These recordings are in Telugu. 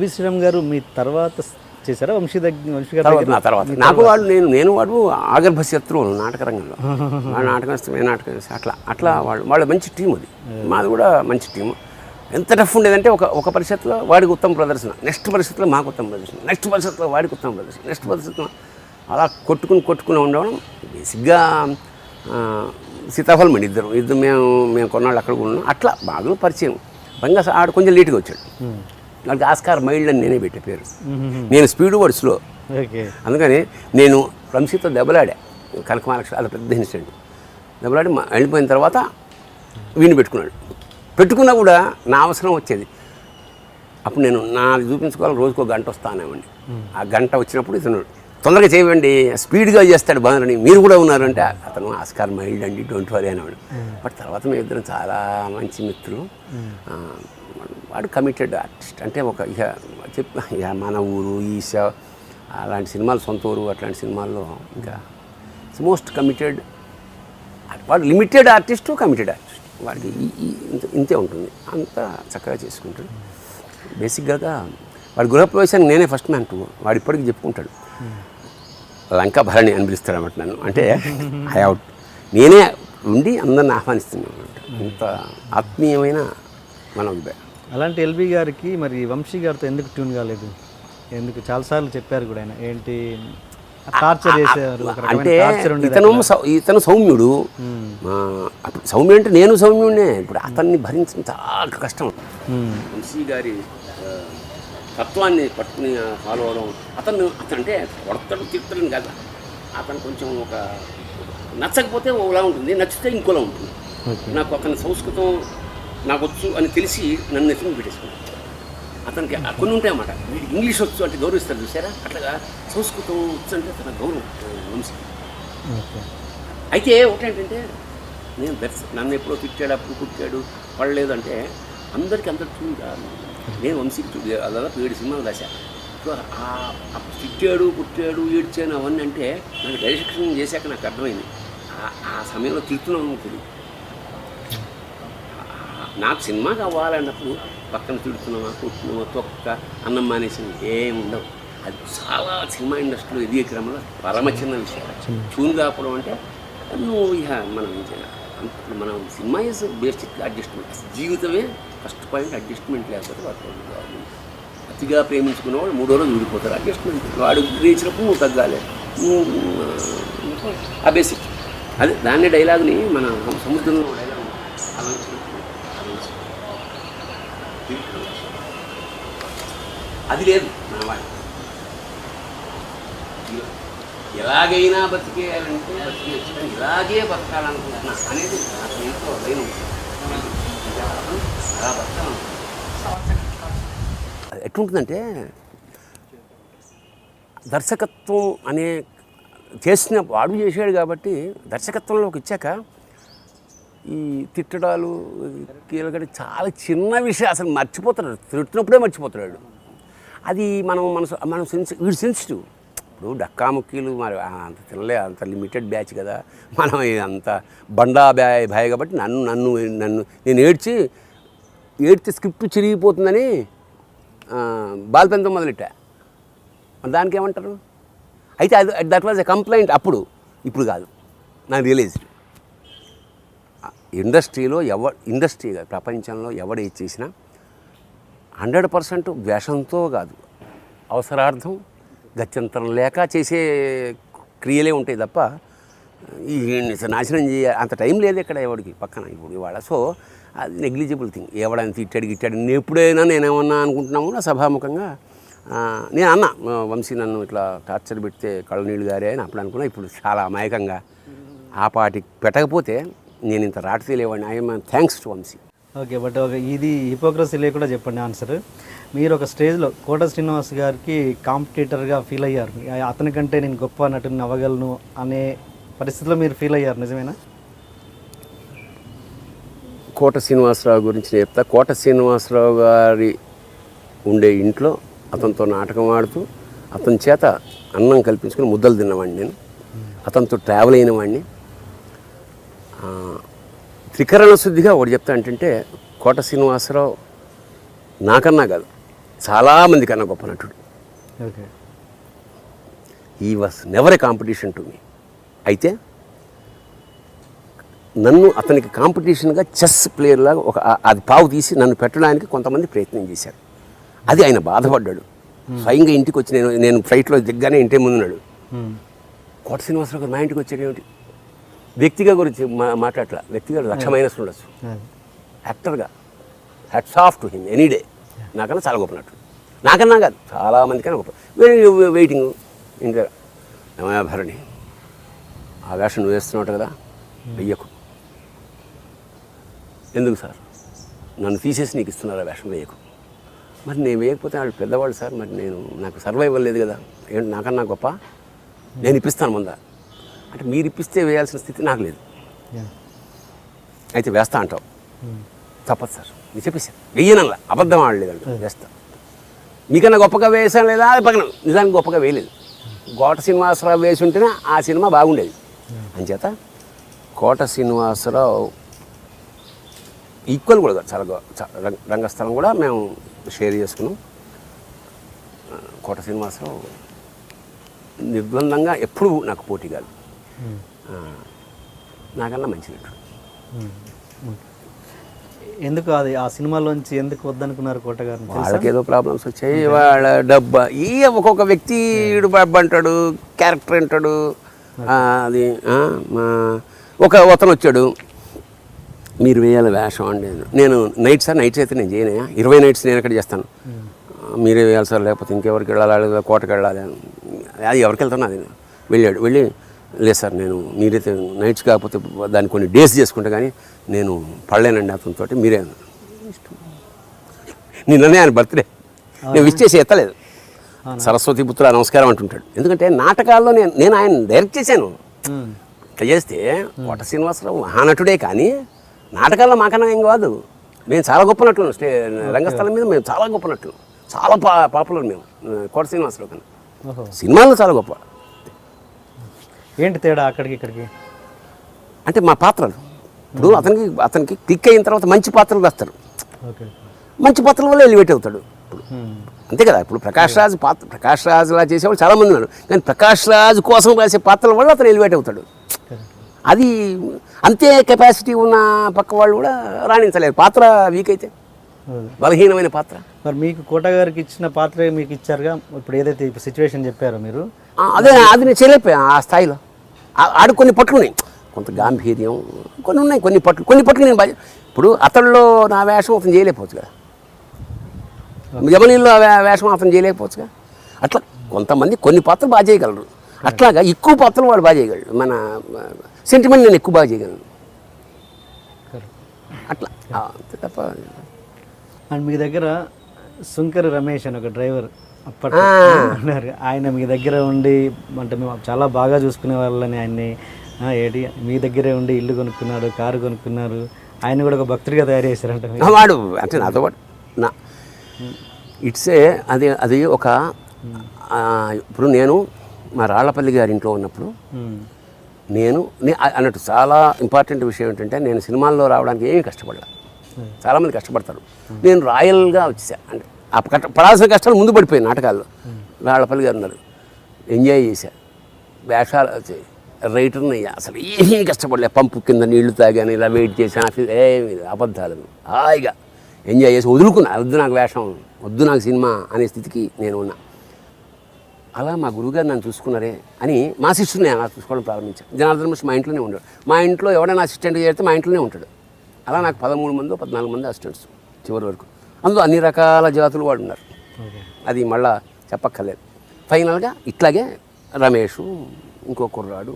ఎల్బి శ్రీరామ్ గారు మీ తర్వాత చేశారా వంశీ గారి తర్వాత నా తర్వాత నాకు వాళ్ళు నేను వాడు ఆగర్భ శత్రువులు నాటక రంగంలో నాటకం ఇష్టమే నాటకం అట్లా వాళ్ళ మంచి టీం అది మాది కూడా మంచి టీం. ఎంత టఫ్ ఉండేదంటే ఒక పరిస్థితిలో వాడికి ఉత్తమ ప్రదర్శన, నెక్స్ట్ పరిస్థితిలో మాకు ఉత్తమ ప్రదర్శన, నెక్స్ట్ పరిస్థితిలో వాడికి ఉత్తమ ప్రదర్శన, నెక్స్ట్ పరిస్థితిలో అలా కొట్టుకుని ఉండడం. బేసిక్గా సీతాఫలం అండి ఇద్దరు మేము కొన్నాళ్ళు అక్కడ ఉన్నాం. అట్లా బాగా పరిచయం. పైగా ఆడు కొంచెం లేట్గా వచ్చాడు. నాకు ఆస్కార్ మైల్డ్ అని నేనే పెట్టే పేరు. నేను స్పీడ్ వాడు స్లో. అందుకని నేను వంశీతో దెబ్బలాడా. కనకమహాలక్ష్మి అది పెద్ద ఇన్సిడెంట్. దెబ్బలాడి వెళ్ళిపోయిన తర్వాత వీణి పెట్టుకున్నా కూడా నా అవసరం వచ్చేది. అప్పుడు నేను నాది చూపించుకోవాలి, రోజుకో గంట వస్తానేమండి. ఆ గంట వచ్చినప్పుడు ఇతను తొందరగా చేయండి, స్పీడ్గా చేస్తాడు బాగుందని, మీరు కూడా ఉన్నారంటే అతను ఆస్కార్ మైల్డ్ అండి, డోంట్ వరీ అనేవాడు. బట్ తర్వాత మేము ఇద్దరం చాలా మంచి మిత్రులు. వాడు కమిటెడ్ ఆర్టిస్ట్. అంటే ఇక మన ఊరు ఈశ అలాంటి సినిమాలు, సొంత ఊరు అట్లాంటి సినిమాల్లో ఇంకా మోస్ట్ కమిటెడ్. వాడు లిమిటెడ్ ఆర్టిస్టు, కమిటెడ్ ఆర్టిస్ట్. వాడికి ఇంతే ఉంటుంది. అంతా చక్కగా చేసుకుంటాడు. బేసిక్గా వాడి గృహప్రవేశానికి నేనే ఫస్ట్ మ్యాన్ టు. వాడు ఇప్పటికీ చెప్పుకుంటాడు, లంకా భరణి అని పిలుస్తాడు అన్నమాట నన్ను. అంటే నేనే ఉండి అందరిని ఆహ్వానిస్తున్నాను అనమాట. ఇంత ఆత్మీయమైన మనం. అలాంటి ఎల్బి గారికి మరి వంశీ గారితో ఎందుకు ట్యూన్ కాలేదు? ఎందుకు చాలాసార్లు చెప్పారు కూడా ఆయన, ఏంటి టార్చర్ చేశారు అంటే ఇతను సౌమ్యుడు. సౌమ్యుడు అంటే నేను సౌమ్యుడినే. ఇప్పుడు అతన్ని భరించడం చాలా కష్టం. వంశీ గారి తత్వాన్ని పట్టుకుని ఫాలో అవడం. అతను అంటే కొడతాడు తిట్టడం కాదు. అతను కొంచెం నచ్చకపోతే ఒకలా ఉంటుంది, నచ్చితే ఇంకోలా ఉంటుంది. నాకు అతని సంస్కృతం నాకు వచ్చు అని తెలిసి నన్ను ఎత్తుకుని పెట్టేసుకున్నాను. అతనికి కొన్ని ఉంటాయన్నమాట. వీడికి ఇంగ్లీష్ వచ్చు అంటే గౌరవిస్తారు చూసారా, అట్లాగా సంస్కృతం వచ్చు అంటే తన గౌరవం వంశీ. అయితే ఒకటేంటంటే నేను నన్ను ఎప్పుడో తిట్టాడు, అప్పుడు కుట్టాడు, పడలేదు అంటే అందరికీ చూడు కాదు. నేను వంశీకి దాదాపు 7 సినిమాలు రాశాను. సో తిట్టాడు, పుట్టాడు, ఏడ్చాను అవన్నీ అంటే నాకు డైరెక్షన్ చేశాక నాకు అర్థమైంది. ఆ సమయంలో తిడుతున్నాను తెలియదు. నాకు సినిమా కావాలన్నప్పుడు పక్కన తిడుతున్నామా, కుట్టున్నామా, తొక్క, అన్నం మానేసింది ఏమి ఉండవు. అది చాలా సినిమా ఇండస్ట్రీలో ఎదిగే క్రమంలో పరమ చిన్న విషయం. చూని కాకపోవడం అంటే నువ్వు మనం సినిమా ఈజ్ బేసిక్ అడ్జస్ట్మెంట్. జీవితమే ఫస్ట్ పాయింట్. అడ్జస్ట్మెంట్ లేకపోతే వర్కౌట్ కావాలి. అతిగా ప్రేమించుకున్న వాళ్ళు 3వ రోజు ఊడిపోతారు. అడ్జస్ట్మెంట్ వాడు గ్రహించినప్పుడు నువ్వు తగ్గాలి. ఆ బేసిక్ అదే దాన్ని డైలాగ్ని మన సముద్రంలో డైలాగ్ అది లేదు మన వాడి. ఎలాగైనా బతికేయాలంటే ఇలాగే బతకాలనుకుంటున్నా అనేది ఎంతో లైన్. అలా బతకాలను ఎట్లుంటుందంటే దర్శకత్వం అనే చేసిన వాడు చేశాడు కాబట్టి దర్శకత్వంలోకి ఇచ్చాక ఈ తిట్టడాలు కీలకటి చాలా చిన్న విషయం అసలు మర్చిపోతాడు. తిట్టినప్పుడే మర్చిపోతాడు. అది మనం వీడు సెన్సిటివ్. ఇప్పుడు డక్కాముక్కీలు మరి అంత తినలే, అంత లిమిటెడ్ బ్యాచ్ కదా మనం, అంత బండా భయ కాబట్టి నన్ను నేను ఏడ్చి స్క్రిప్ట్ చిరిగిపోతుందని బాల్పెన్తో మొదలెట్టా. దానికి ఏమంటారు? అయితే అది దట్ వాజ్ ఎ కంప్లైంట్ అప్పుడు. ఇప్పుడు కాదు. నాకు రియలైజ్డ్ ఇండస్ట్రీలో ఇండస్ట్రీ కాదు, ప్రపంచంలో ఎవడు ఏది చేసినా 100% ద్వేషంతో కాదు, అవసరార్థం గత్యంతరం లేక చేసే క్రియలే ఉంటాయి తప్ప ఈ నాశనం అంత టైం లేదు ఇక్కడ ఎవడికి పక్కన ఇప్పుడు ఇవాళ. సో అది నెగ్లిజిబుల్ థింగ్. ఎవడని తిట్టాడు ఎప్పుడైనా నేనేమన్నా అనుకుంటున్నాము నా సభాముఖంగా నేను అన్నా, వంశీ నన్ను ఇట్లా టార్చర్ పెడితే కళ్ళు నీళ్ళు గారే అని అప్పుడు అనుకున్నా. ఇప్పుడు చాలా అమాయకంగా ఆ పాటికి పెట్టకపోతే నేను ఇంత రాటు తెలియవాడిని. I'm thanks to Vamsi. Okay, but ఇది హిపోక్రసీ లేకుండా చెప్పండి ఆన్సర్. మీరు ఒక స్టేజ్లో కోట శ్రీనివాస్ గారికి కాంపిటీటర్గా ఫీల్ అయ్యారు. అతనికంటే నేను గొప్ప నటుని అవ్వగలను అనే పరిస్థితిలో మీరు ఫీల్ అయ్యారు, నిజమేనా? కోట శ్రీనివాసరావు గురించి చెప్తా. కోట శ్రీనివాసరావు గారి ఉండే ఇంట్లో అతనితో నాటకం ఆడుతూ అతని చేత అన్నం కల్పించుకుని ముద్దలు తిన్నవాడిని నేను. అతనితో ట్రావెల్ అయిన వాడిని. త్రికరణ శుద్ధిగా ఒకటి చెప్తా అంటే కోట శ్రీనివాసరావు నాకన్నా కాదు, చాలామంది కన్నా గొప్ప నటుడు. Okay. He was never a competition to me. అయితే నన్ను అతనికి కాంపిటీషన్గా చెస్ ప్లేయర్ లాగా అది పావు తీసి నన్ను పెట్టడానికి కొంతమంది ప్రయత్నం చేశారు. అది ఆయన బాధపడ్డాడు. స్వయంగా ఇంటికి వచ్చి నేను ఫ్లైట్లో దిగ్గానే ఇంటి ముందున్నాడు. కోట శ్రీనివాసరావు గారు మా ఇంటికి వచ్చాడు ఏమిటి, వ్యక్తిగా గురించి మాట్లాడట్లా, వ్యక్తిగా 1,00,000 మైనస్ ఉండొచ్చు, యాక్టర్గా hats off to him any day. నాకన్నా చాలా గొప్ప నటుడు, నాకన్నా కాదు చాలామంది కన్నా గొప్ప. వెయిటింగ్ ఇంకా ఏమయ్యా భరణి, ఆ వేషం నువ్వు వేస్తున్నావు కదా, వెయ్యకు. ఎందుకు సార్, నన్ను తీసేసి నీకు ఇస్తున్నారు ఆ వేషం, వేయకు. మరి నేను వేయకపోతే వాళ్ళు పెద్దవాళ్ళు సార్, మరి నాకు సర్వైవల్ లేదు కదా, ఏంటి నాకన్నా గొప్ప, నేను ఇప్పిస్తాను ముందా అంటే మీరు ఇప్పిస్తే వేయాల్సిన స్థితి నాకు లేదు. అయితే వేస్తా అంటావు, తప్పదు సార్ మీరు చెప్పేసారు, వెయ్యనల్లా అబద్ధం ఆడలేదంట, వేస్తా. మీకన్నా గొప్పగా వేసాను లేదా అది పక్కన, నిజానికి గొప్పగా వేయలేదు. కోట శ్రీనివాసరావు వేసి ఉంటేనే ఆ సినిమా బాగుండేది. అంచేత కోట శ్రీనివాసరావు ఈక్వల్ కూడా చాలా రంగస్థలం కూడా మేము షేర్ చేసుకున్నాం. కోట శ్రీనివాసరావు నిర్బంధంగా ఎప్పుడూ నాకు పోటీ కాదు, నాకన్నా మంచి నటుడు. ఎందుకు అది ఆ సినిమాలోంచి ఎందుకు వద్దనుకున్నారు కోట గారు? వాళ్ళకి ఏదో ప్రాబ్లమ్స్ వచ్చాయి, వాళ్ళ డబ్బా ఒక్కొక్క వ్యక్తి డబ్బు అంటాడు, క్యారెక్టర్ అంటాడు. అది అతను వచ్చాడు, మీరు వేయాలి వేషం అండి. నేను నైట్స్ అయితే నేను చేయనయా, 20 నైట్స్ నేను ఎక్కడ చేస్తాను, మీరే వేయాలి సార్, లేకపోతే ఇంకెవరికి వెళ్ళాలి, కోటకి వెళ్ళాలి, అది ఎవరికి వెళ్తాను. అది వెళ్ళి లేదు సార్, మీరైతే నైట్స్ కాకపోతే దాన్ని కొన్ని డేస్ చేసుకుంటే కానీ నేను పడలేనండి అతనితో, మీరే. నిన్ననే ఆయన బర్త్డే, నేను విష్ చేసి ఎత్తలేదు. సరస్వతి పుత్ర నమస్కారం అంటుంటాడు. ఎందుకంటే నాటకాల్లో నేను ఆయన డైరెక్ట్ చేశాను. ఇట్లా చేస్తే కోట శ్రీనివాసరావు మహానటుడే, కానీ నాటకాల్లో మాకన్నా ఏం కాదు. మేము చాలా గొప్ప నటులు, రంగస్థలం మీద మేము చాలా గొప్ప నటులు, చాలా పాపులర్ మేము కోట శ్రీనివాసరావు కన్నా. సినిమాల్లో చాలా గొప్ప. ఏంటి తేడా అక్కడికి ఇక్కడికి అంటే మా పాత్రలు. ఇప్పుడు అతనికి క్లిక్ అయిన తర్వాత మంచి పాత్రలు వేస్తారు, మంచి పాత్రల వల్ల ఎలివేట్ అవుతాడు. ఇప్పుడు అంతే కదా. ఇప్పుడు ప్రకాష్ రాజ్లా చేసేవాళ్ళు చాలామంది ఉన్నారు, కానీ ప్రకాష్ రాజ్ కోసం రాసే పాత్రల వల్ల అతను ఎలివేట్ అవుతాడు. అది అంతే కెపాసిటీ ఉన్న పక్క వాళ్ళు కూడా రాణించలేరు, పాత్ర వీక్ అయితే, బలహీనమైన పాత్ర. మరి మీకు కోట గారికి ఇచ్చిన పాత్ర మీకు ఇచ్చారుగా, ఇప్పుడు ఏదైతే సిచ్యువేషన్ చెప్పారో మీరు, అది నేను చేయలేకపోయా ఆ స్థాయిలో. ఆడు కొన్ని పట్లు ఉన్నాయి, కొంత గాంభీర్యం కొన్ని ఉన్నాయి, కొన్ని పట్లు నేను ఇప్పుడు అతడిలో నా వేషం అతను చేయలేకపోవచ్చు కదా, యమనీల్లో వేషం అతను చేయలేకపోవచ్చుగా. అట్లా కొంతమంది కొన్ని పాత్రలు బాగా చేయగలరు, అట్లాగా ఎక్కువ పాత్రలు వాడు బాగా చేయగలరు. మన సెంటిమెంట్ నేను ఎక్కువ బాగా చేయగలను అట్లా, అంతే తప్ప. అండ్ మీ దగ్గర సుంకర రమేష్ అని ఒక డ్రైవర్ అప్పట్లో ఉన్నారు, ఆయన మీ దగ్గర ఉండి అంటే మేము చాలా బాగా చూసుకునే వాళ్ళని ఆయన్ని మీ దగ్గరే ఉండి ఇల్లు కొనుక్కున్నాడు, కారు కొనుక్కున్నారు, ఆయన కూడా ఒక భక్తుడిగా తయారు చేశారంట వాడు. అంటే నాతో పాటు అది ఒక ఇప్పుడు నేను మా రాళ్లపల్లి గారి ఇంట్లో ఉన్నప్పుడు నేను అన్నట్టు చాలా ఇంపార్టెంట్ విషయం ఏంటంటే, నేను సినిమాల్లో రావడానికి ఏమీ కష్టపడలా, చాలామంది కష్టపడతారు, నేను రాయల్గా వచ్చేసా. అంటే పడాల్సిన కష్టాలు ముందు పడిపోయాయి నాటకాల్లో. రాళ్లపల్లి గారు ఉన్నారు, ఎంజాయ్ చేశా, వేషాలు రైటర్ని అయ్యా, అసలు ఏమీ కష్టపడలే, పంపు కింద నీళ్లు తాగాను, ఇలా వెయిట్ చేశాను, ఏమి అబద్ధాలు, హాయిగా ఎంజాయ్ చేసి వదులుకున్నా. వద్దు నాకు వేషం, వద్దు నాకు సినిమా అనే స్థితికి నేను ఉన్నా. అలా మా గురువుగారు నన్ను చూసుకున్నారే అని మా శిష్యుని అలా చూసుకోవడం ప్రారంభించాను. జనార్దన్ మిశ్ర మా ఇంట్లోనే ఉన్నాడు, మా ఇంట్లో ఎవడైనా అసిస్టెంట్ చేస్తే మా ఇంట్లోనే ఉంటాడు. అలా నాకు 13 మంది 14 మంది అసిస్టెంట్స్ చివరి వరకు, అందులో అన్ని రకాల జాతులు వాడు ఉన్నారు. అది మళ్ళా చెప్పక్కర్లేదు. ఫైనల్గా ఇట్లాగే రమేష్, ఇంకో కుర్రాడు,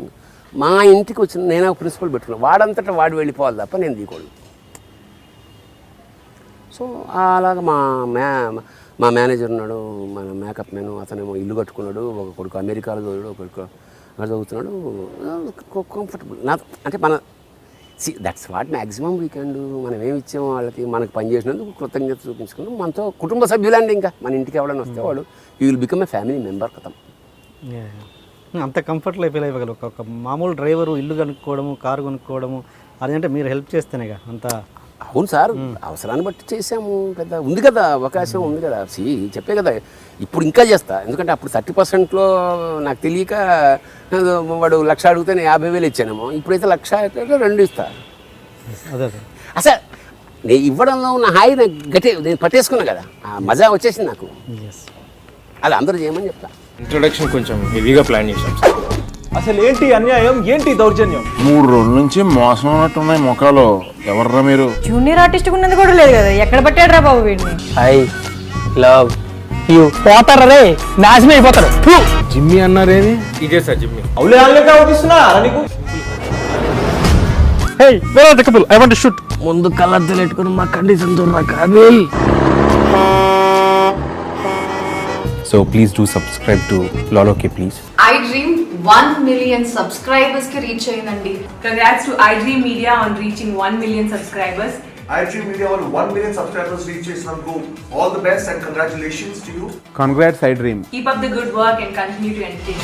మా ఇంటికి వచ్చిన నేను ప్రిన్సిపల్ పెట్టుకున్నాను, వాడంతటా వాడు వెళ్ళిపోవాలి తప్ప నేను దిగోడు. సో అలాగా మా మేనేజర్ ఉన్నాడు, మన మేకప్ మెను, అతనేమో ఇల్లు కట్టుకున్నాడు, ఒక కొడుకు అమెరికాలో చదివాడు, ఒక కొడుకు అక్కడ చదువుతున్నాడు, కంఫర్టబుల్ నాతో. అంటే that's what maximum we can do. మనం ఏమి ఇచ్చాము వాళ్ళకి, మనకు పని చేసినందుకు కృతజ్ఞత చూపించుకున్నాం. మనతో కుటుంబ సభ్యులండి, ఇంకా మన ఇంటికి ఎవరైనా వస్తే వాడు you will become a family member కథం. అంత కంఫర్ట్లో ఫీల్ అయ్యగలరు. ఒక మామూలు డ్రైవరు ఇల్లు కొనుక్కోవడము, కారు కొనుక్కోవడము, అదంటే మీరు హెల్ప్ చేస్తేనేగా అంత అవును సార్, అవసరాన్ని బట్టి చేసాము. పెద్ద ఉంది కదా, అవకాశం ఉంది కదా. చెప్పే కదా, ఇప్పుడు ఇంకా చేస్తా. ఎందుకంటే అప్పుడు 30%లో నాకు తెలియక వాడు 1,00,000 అడిగితే నేను 50,000 ఇచ్చానేమో. ఇప్పుడైతే 1,00,000 2 ఇస్తా. అదే అసలు నేను ఇవ్వడంలో ఉన్న హాయి నాకు నేను పట్టేసుకున్నా కదా, ఆ మజా వచ్చేసింది నాకు. అది అందరూ చేయమని చెప్తా. ఇంట్రొడక్షన్ కొంచెం హెవీగా ప్లాన్ చేశాం సార్. అసలు ఏంటి అన్యాయం, ఏంటి దౌర్జన్యం? 3 రోజుల నుంచి మోసం ఉన్నట్టున్నాయి మొఖాలు. ఎవర్రా మీరు? జూనియర్ ఆర్టిస్ట్ ఉన్నది కూడా లేదు కదా, ఎక్కడ పట్టాడు రా బాబు వీడిని? I love you. పోతారా రే, నాశనం అయిపోతారు. జిమ్మి అన్నారేమి? ఇదే సార్ జిమ్మి. అవులే ఆన్లైన్ అవుతున్నా నీకు. Hey where are the couple, I want to shoot. ముందు కలర్ తెలియట్టుకుని మా కండిషన్ చూడరా Kabi. So please do subscribe to Lolo K please. iDream 1 million subscribers ki reach అయ్యిందండి. Congrats to iDream Media on reaching 1 million subscribers. iDream Media వాళ్ళు 1 million subscribers reach చేసినందుకు all the best and congratulations to you. Congrats iDream. Keep up the good work and continue to entertain.